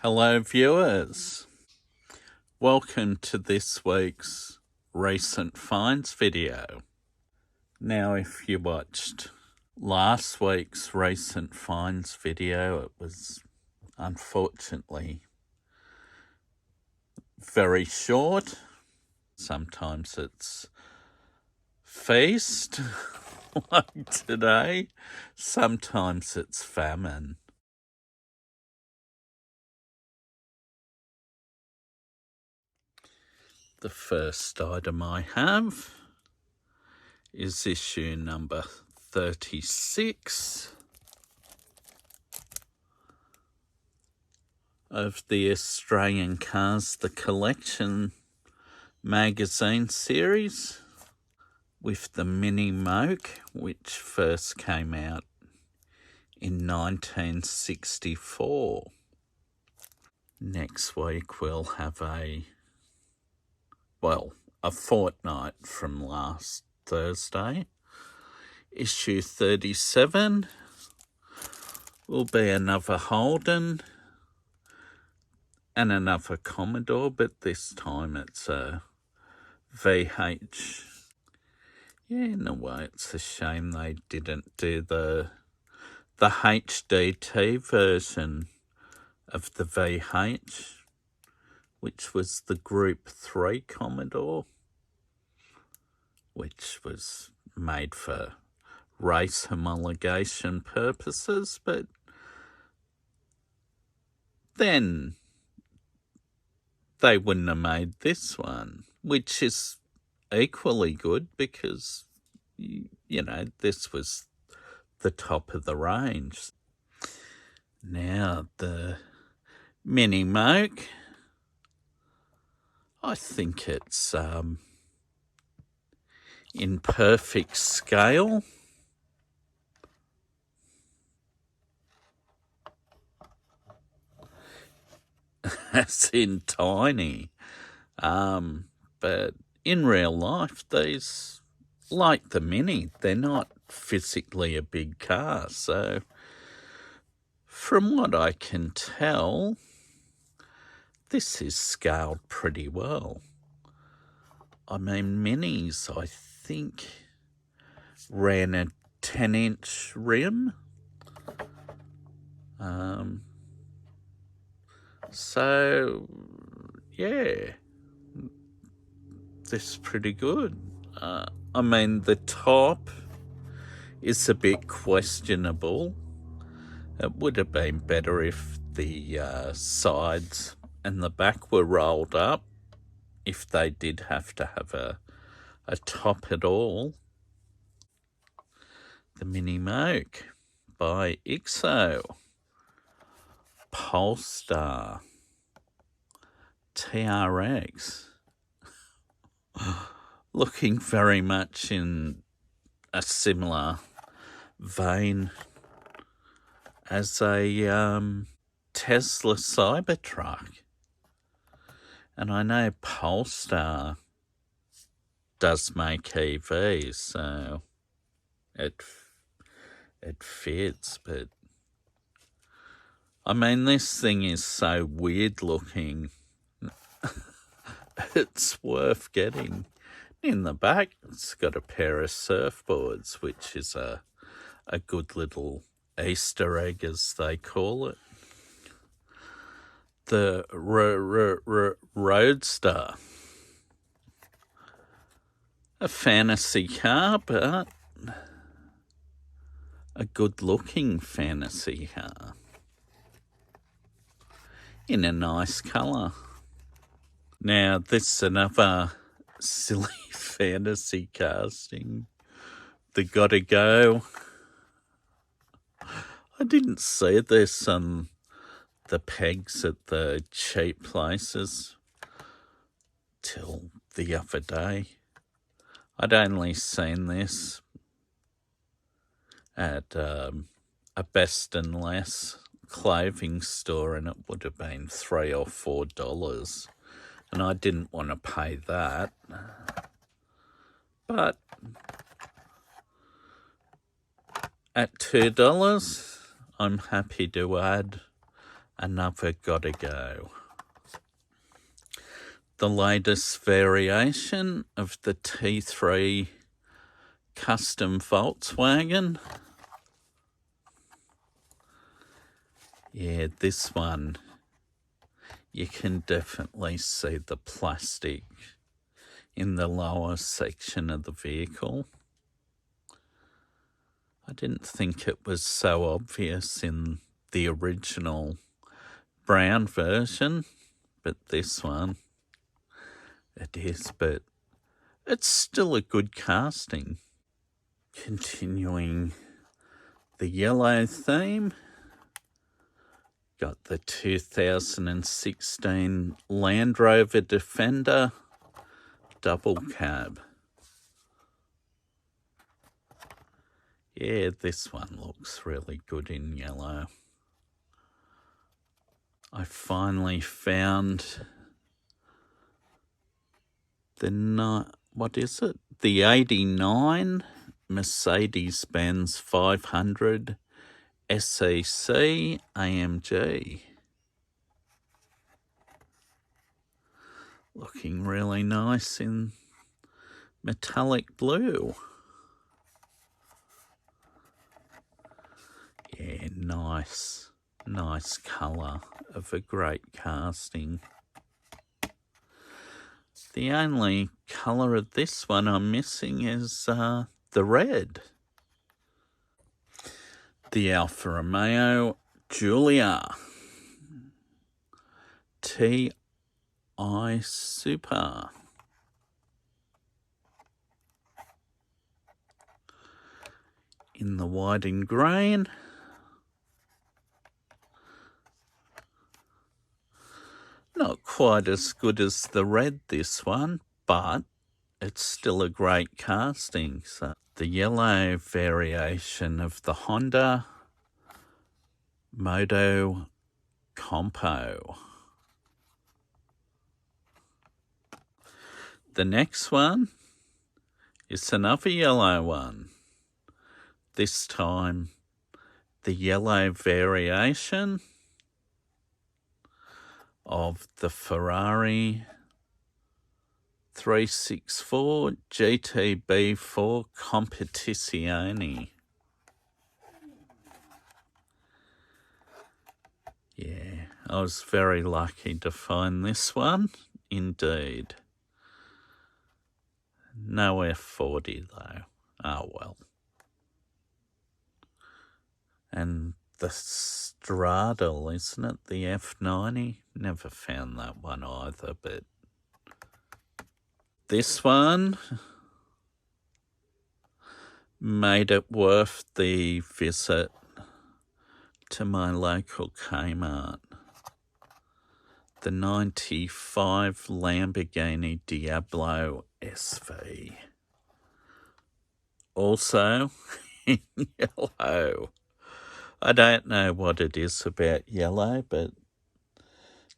Hello viewers, welcome to this week's recent finds video. Now if you watched last week's recent finds video, it was unfortunately very short. Sometimes it's feast like today, sometimes it's famine. The first item I have is issue number 36 of the Australian Cars The Collection magazine series with the Mini Moke, which first came out in 1964. Next week we'll have a fortnight from last Thursday. Issue 37 will be another Holden and another Commodore, but this time it's a VH. Yeah, in a way it's a shame they didn't do the HDT version of the VH, which was the Group 3 Commodore, which was made for race homologation purposes, but then they wouldn't have made this one, which is equally good because, you know, this was the top of the range. Now, the Mini Moke, I think it's in perfect scale. As in tiny. But in real life, these, like the Mini, they're not physically a big car. So from what I can tell, this is scaled pretty well. I mean, Minis, I think, ran a 10-inch rim. So, yeah, this is pretty good. I mean, the top is a bit questionable. It would have been better if the sides and the back were rolled up, if they did have to have a top at all. The Mini Moke by IXO. Polestar TRX. Looking very much in a similar vein as a Tesla Cybertruck. And I know Polestar does make EVs, so it fits, but I mean, this thing is so weird looking. It's worth getting. In the back, it's got a pair of surfboards, which is a good little Easter egg, as they call it. The Roadster. A fantasy car, but a good-looking fantasy car. In a nice colour. Now, this is another silly fantasy casting. The Gotta Go. I didn't see this on the pegs at the cheap places till the other day. I'd only seen this at a Best and Less clothing store, and it would have been $3 or $4, and I didn't want to pay that. But at $2, I'm happy to add another gotta go. The latest variation of the T3 custom Volkswagen. Yeah, this one, you can definitely see the plastic in the lower section of the vehicle. I didn't think it was so obvious in the original brown version, but this one, it is, but it's still a good casting. Continuing the yellow theme, got the 2016 Land Rover Defender double cab. Yeah, this one looks really good in yellow. I finally found the, what is it? The 89 Mercedes-Benz 500 SEC AMG. Looking really nice in metallic blue. Yeah, nice colour of a great casting. The only colour of this one I'm missing is the red. The Alfa Romeo Giulia TI Super. In the white and green. Not quite as good as the red, this one, but it's still a great casting. So the yellow variation of the Honda Moto Compo. The next one is another yellow one. This time, the yellow variation of the Ferrari 364 GTB4 Competizione. Yeah, I was very lucky to find this one, indeed. No F40 though. Oh well. And the straddle, isn't it? The F90? Never found that one either, but this one made it worth the visit to my local Kmart. The 95 Lamborghini Diablo SV. Also in yellow. I don't know what it is about yellow, but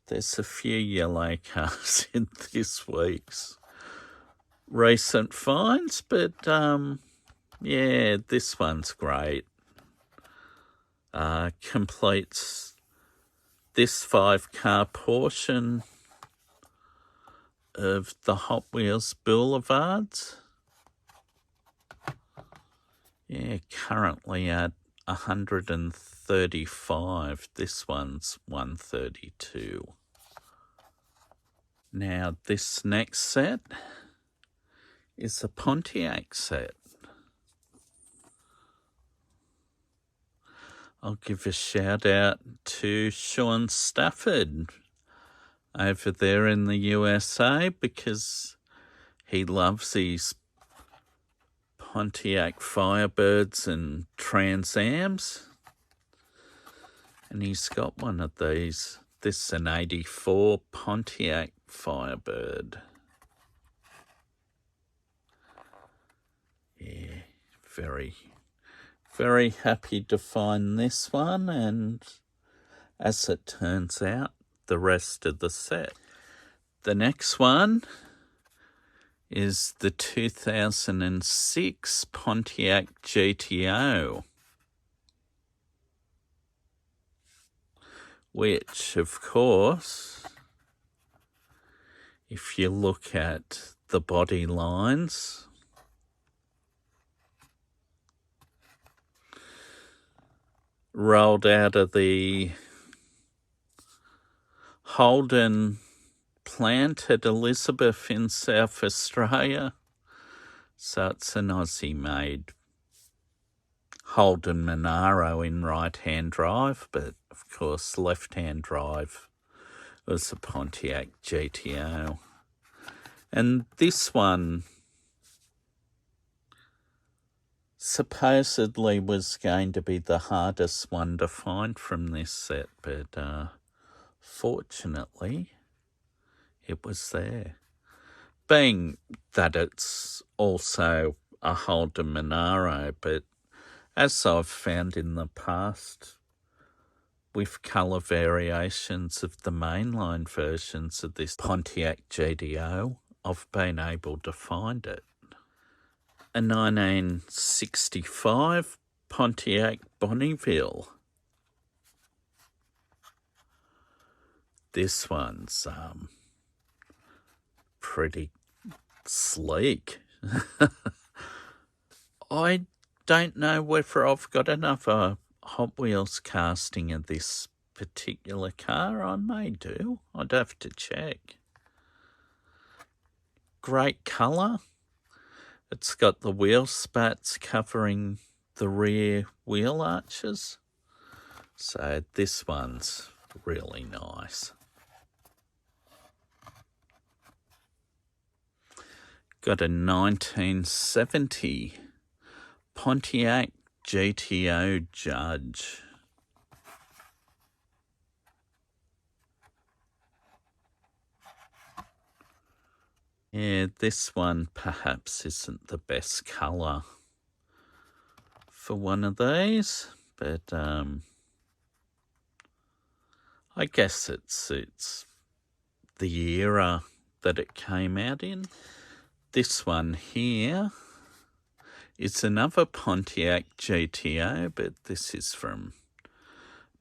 there's a few yellow cars in this week's recent finds, but yeah, this one's great. Completes this 5-car portion of the Hot Wheels Boulevards. Yeah, currently at 135. This one's 132. Now, this next set is a Pontiac set. I'll give a shout out to Sean Stafford over there in the USA because he loves these Pontiac Firebirds and Trans Ams. And he's got one of these. This is an 84 Pontiac Firebird. Yeah, very happy to find this one, and as it turns out, the rest of the set. The next one is the 2006 Pontiac GTO. which, of course, if you look at the body lines, rolled out of the Holden plant at Elizabeth in South Australia. So it's an Aussie-made Holden Monaro in right-hand drive, but of course left-hand drive was a Pontiac GTO. And this one supposedly was going to be the hardest one to find from this set, but fortunately it was there. Being that it's also a Holden Monaro, but as I've found in the past with colour variations of the mainline versions of this Pontiac GTO, I've been able to find it. A 1965 Pontiac Bonneville. This one's pretty sleek. I don't know whether I've got another Hot Wheels casting of this particular car. I may do. I'd have to check. Great colour. It's got the wheel spats covering the rear wheel arches. So this one's really nice. Got a 1970 Pontiac GTO Judge. Yeah, this one perhaps isn't the best colour for one of these, but I guess it's the era that it came out in. This one here is another Pontiac GTO, but this is from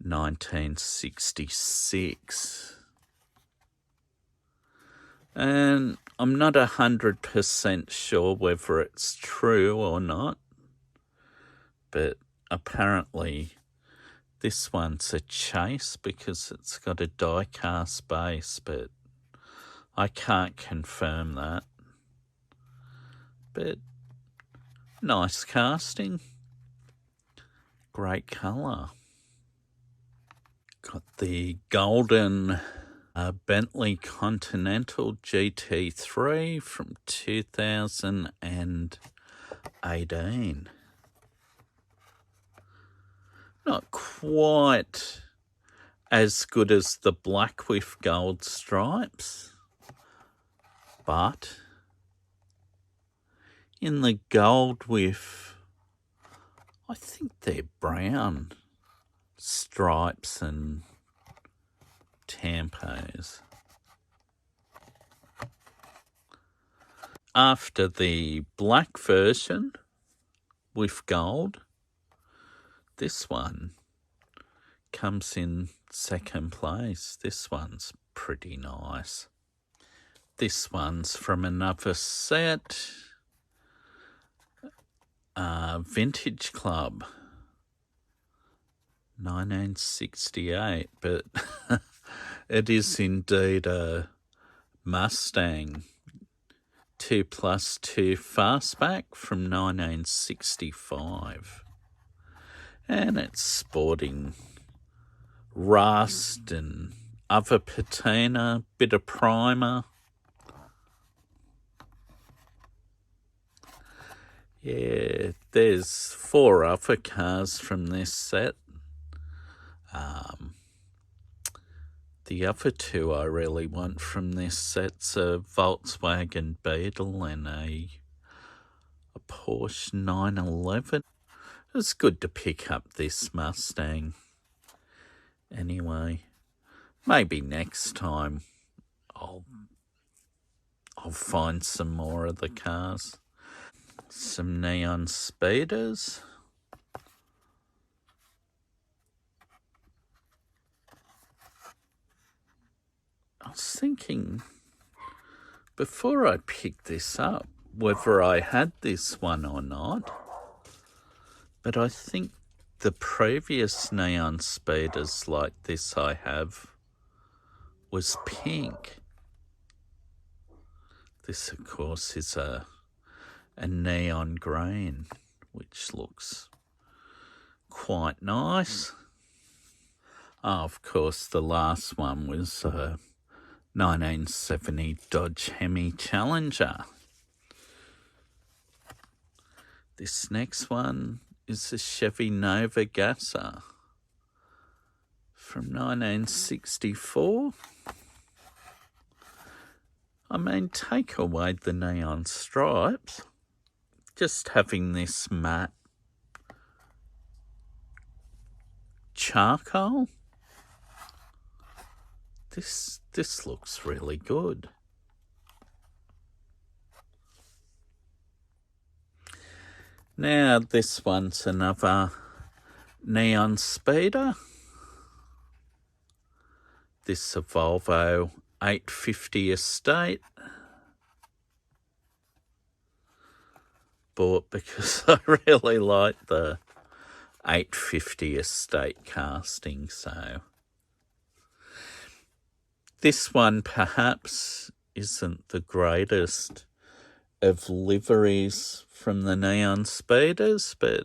1966. And I'm not 100% sure whether it's true or not, but apparently this one's a chase because it's got a die-cast base, but I can't confirm that. But nice casting. Great colour. Got the golden Bentley Continental GT3 from 2018. Not quite as good as the black with gold stripes, but in the gold with, I think they're brown stripes and tampos. After the black version with gold, this one comes in second place. This one's pretty nice. This one's from another set, Vintage Club, 1968, but it is indeed a Mustang 2+2 Fastback from 1965. And it's sporting rust and other patina, bit of primer. Yeah, there's 4 other cars from this set. The other 2 I really want from this set's a Volkswagen Beetle and a Porsche 911. It's good to pick up this Mustang. Anyway, maybe next time I'll find some more of the cars. Some neon speeders. was thinking, before I picked this up, whether I had this one or not, but I think the previous neon speeders like this I have was pink. This, of course, is a neon green, which looks quite nice. Of course, the last one was a 1970 Dodge Hemi Challenger. This next one is a Chevy Nova Gasser from 1964. I mean, take away the neon stripes, just having this matte charcoal, this looks really good. Now this one's another neon speeder. This is a Volvo 850 Estate. Bought because I really like the 850 Estate casting, so this one perhaps isn't the greatest of liveries from the neon speeders, but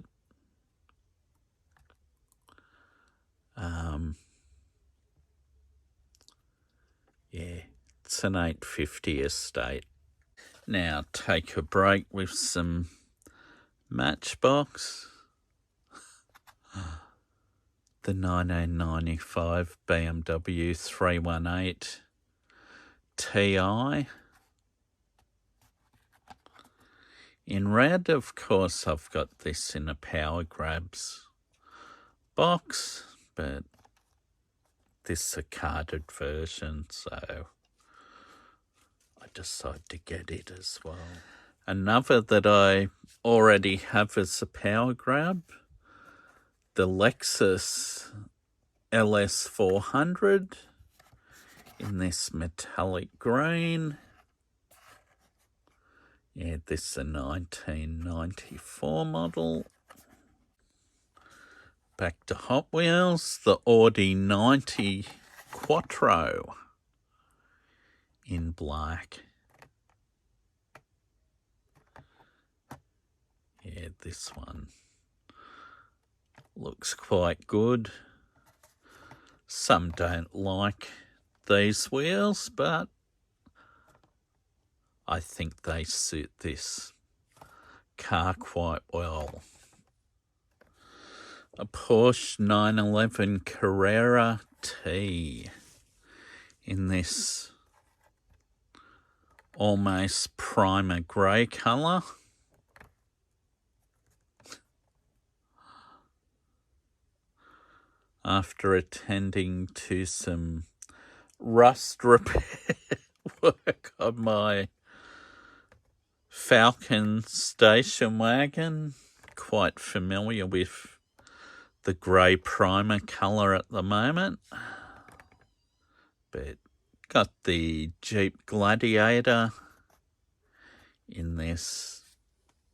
yeah, it's an 850 Estate. Now take a break with some Matchbox. The 1995 BMW 318 Ti. In red, of course, I've got this in a Power Grabs box, but this is a carded version, so I decided to get it as well. Another that I already have as a Power Grab, the Lexus LS400 in this metallic green. Yeah, this is a 1994 model. Back to Hot Wheels, the Audi 90 Quattro in black. Yeah, this one looks quite good. Some don't like these wheels, but I think they suit this car quite well. A Porsche 911 Carrera T in this almost primer grey colour. After attending to some rust repair work on my Falcon station wagon, quite familiar with the grey primer colour at the moment, but got the Jeep Gladiator in this,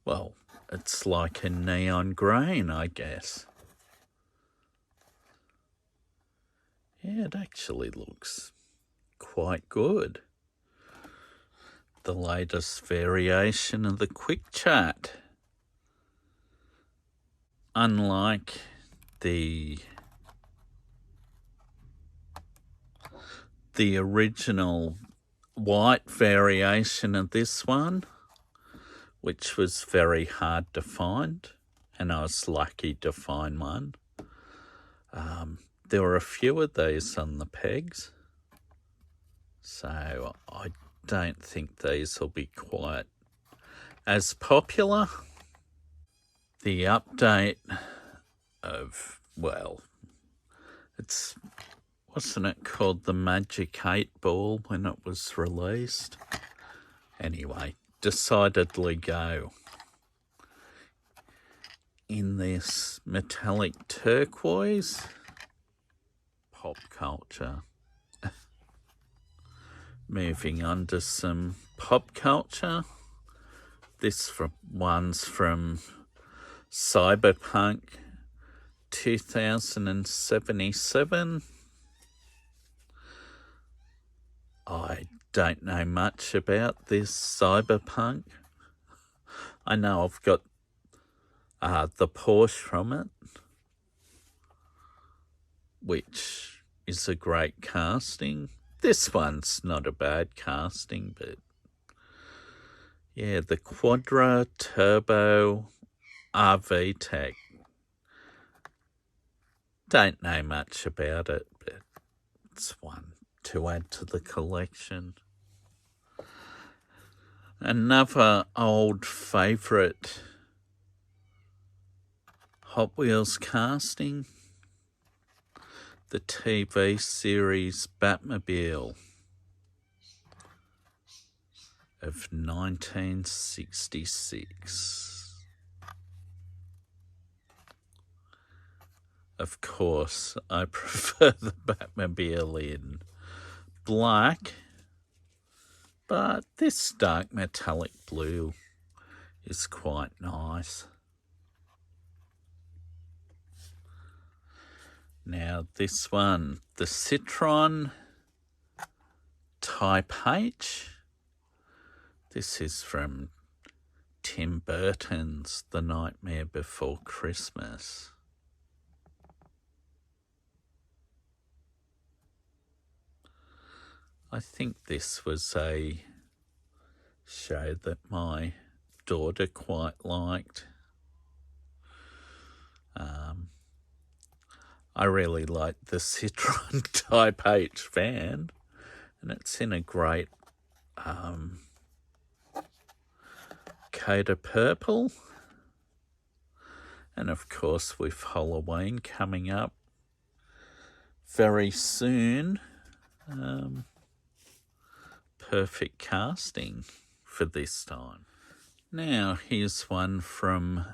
well, it's like a neon green, I guess. Yeah, it actually looks quite good. The latest variation of the Quick Chat. Unlike the original white variation of this one, which was very hard to find, and I was lucky to find one. There were a few of these on the pegs, so I don't think these will be quite as popular. The update of, well, wasn't it called the Magic 8 Ball when it was released? Anyway, decidedly go in this metallic turquoise. Pop culture. Moving on to some pop culture. This one's from Cyberpunk 2077. I don't know much about this Cyberpunk. I know I've got the Porsche from it, which is a great casting. This one's not a bad casting, but yeah, the Quadra Turbo RV Tech. Don't know much about it, but it's one to add to the collection. Another old favourite Hot Wheels casting, the TV series Batmobile of 1966. Of course, I prefer the Batmobile in black, but this dark metallic blue is quite nice. Now this one, the Citroen Type H. This is from Tim Burton's The Nightmare Before Christmas. I think this was a show that my daughter quite liked. I really like the Citroen Type H van, and it's in a great coat of purple. And of course, with Halloween coming up very soon, perfect casting for this time. Now, here's one from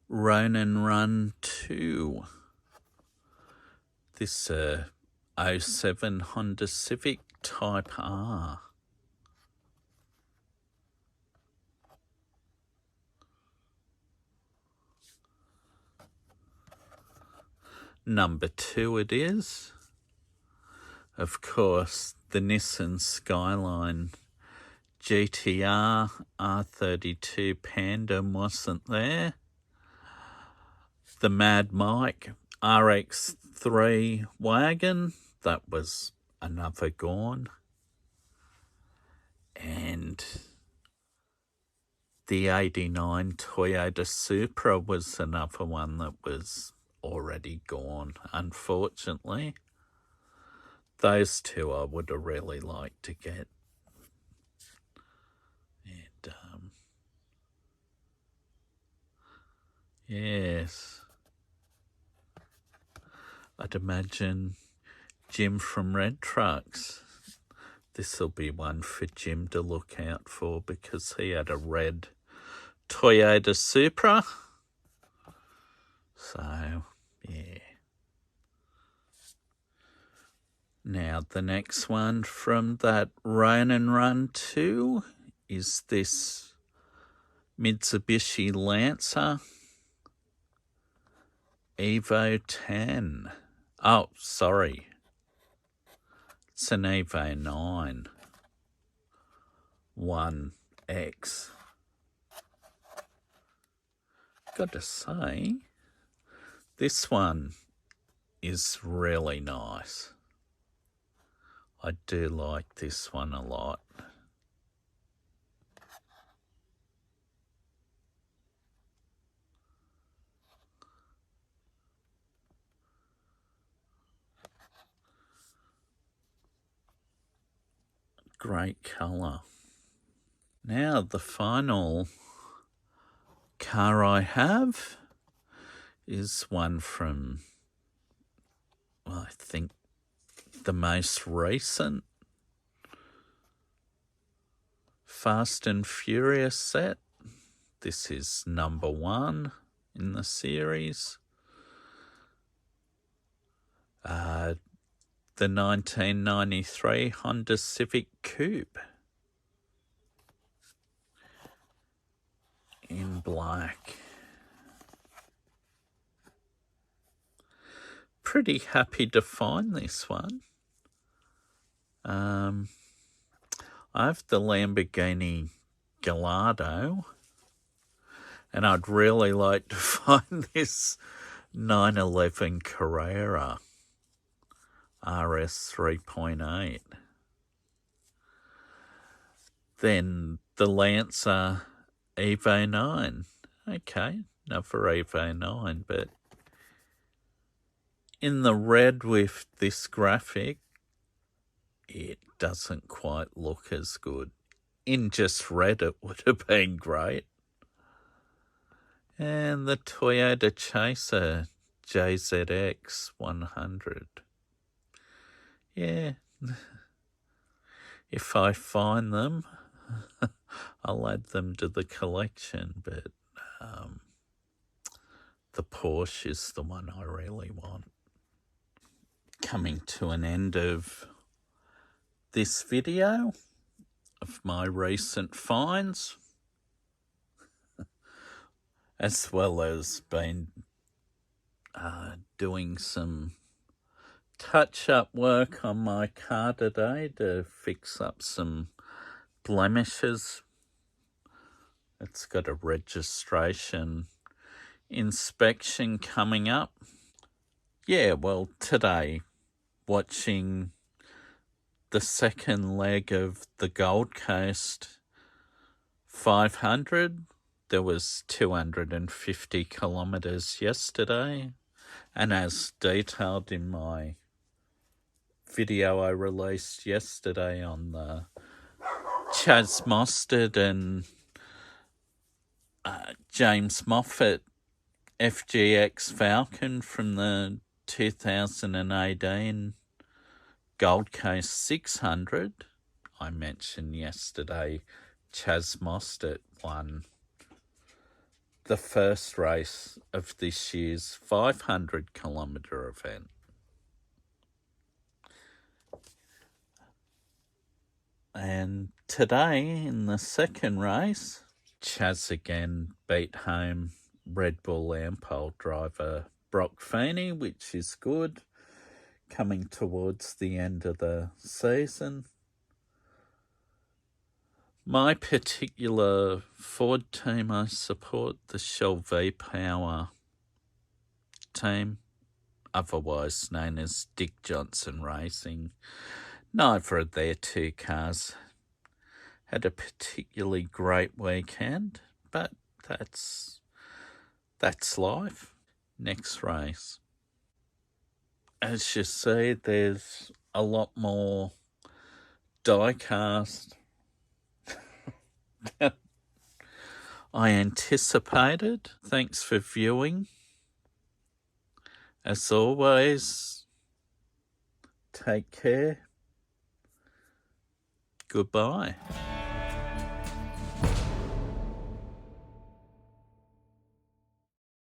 Ronin Run 2. This 07 Honda Civic Type R. Number 2 it is. Of course, the Nissan Skyline GTR R32 Panda wasn't there. The Mad Mike RX-3 wagon, that was another gone. And the 89 Toyota Supra was another one that was already gone, unfortunately. Those two I would have really liked to get. And, yes. I'd imagine Jim from Red Trucks. This'll be one for Jim to look out for because he had a red Toyota Supra. So, yeah. Now, the next one from that Ronin Run 2 is this Mitsubishi Lancer Evo 10. Oh, sorry. It's an Evo 9 1X. Got to say, this one is really nice. I do like this one a lot. Great colour. Now the final car I have is one from, well, I think the most recent Fast and Furious set. This is number 1 in the series. The the 1993 Honda Civic Coupe in black. Pretty happy to find this one. I have the Lamborghini Gallardo, and I'd really like to find this 911 Carrera RS 3.8. Then the Lancer Evo 9. Okay, another Evo 9, but in the red with this graphic, it doesn't quite look as good. In just red, it would have been great. And the Toyota Chaser JZX 100. Yeah, if I find them, I'll add them to the collection, but the Porsche is the one I really want. Coming to an end of this video of my recent finds, as well as been doing some touch-up work on my car today to fix up some blemishes. It's got a registration inspection coming up. Yeah, well, today, watching the second leg of the Gold Coast 500, there was 250 kilometres yesterday, and as detailed in my video I released yesterday on the Chas Mostert and James Moffat FGX Falcon from the 2018 Gold Coast 600, I mentioned yesterday Chas Mostert won the first race of this year's 500 kilometre event. And today, in the second race, Chas again beat home Red Bull Ampol driver Brock Feeney, which is good, coming towards the end of the season. My particular Ford team I support, the Shell V-Power team, otherwise known as Dick Johnson Racing. Neither of their two cars had a particularly great weekend, but that's life. Next race. As you see, there's a lot more diecast than I anticipated. Thanks for viewing. As always, take care. Goodbye.